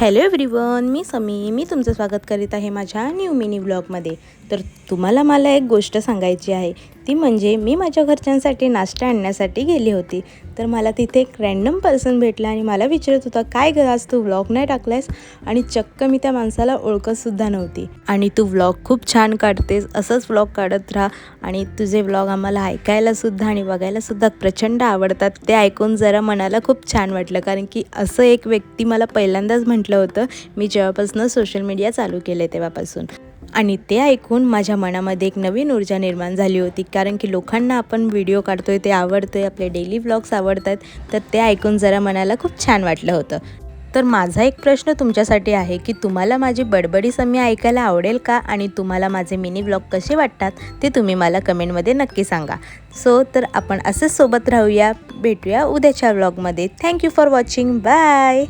Hello everyone, मी तुमचं स्वागत करीत आहे माझ्या न्यू मिनी व्लॉगमध्ये। तर तुम्हाला मला एक गोष्ट सांगायची आहे, ती म्हणजे मी माझ्या घरच्यांसाठी नाश्ता आणण्यासाठी गेली होती। तर मला तिथे एक रँडम पर्सन भेटला आणि मला विचारत होता, काय ग आज तू व्लॉग नाही टाकलायस? आणि चक्क मी त्या माणसाला ओळखतसुद्धा नव्हती। आणि तू व्लॉग खूप छान काढतेस, असंच व्लॉग काढत राहा आणि तुझे व्लॉग आम्हाला ऐकायलासुद्धा आणि बघायलासुद्धा प्रचंड आवडतात। ते ऐकून जरा मनाला खूप छान वाटलं, कारण की असं एक व्यक्ती मला पहिल्यांदाच म्हटलं होतं मी जेव्हापासून सोशल मीडिया चालू केले तेव्हापासून। आणि ते ऐकून माझ्या मनामध्ये एक नवीन ऊर्जा निर्माण झाली होती, कारण की लोकांना आपण व्हिडिओ काढतोय ते आवडतोय, आपले डेली व्लॉग्स आवडतात, तर ते ऐकून जरा मनाला खूप छान वाटलं होतं। तर माझा एक प्रश्न तुमच्यासाठी आहे की तुम्हाला माझी बडबडी सम्मी ऐकायला आवडेल का? आणि तुम्हाला माझे मिनी व्लॉग कसे वाटतात ते तुम्ही मला कमेंटमध्ये नक्की सांगा। तर आपण असेच सोबत राहूया, भेटूया उद्याच्या व्लॉगमध्ये। Thank you for watching, bye.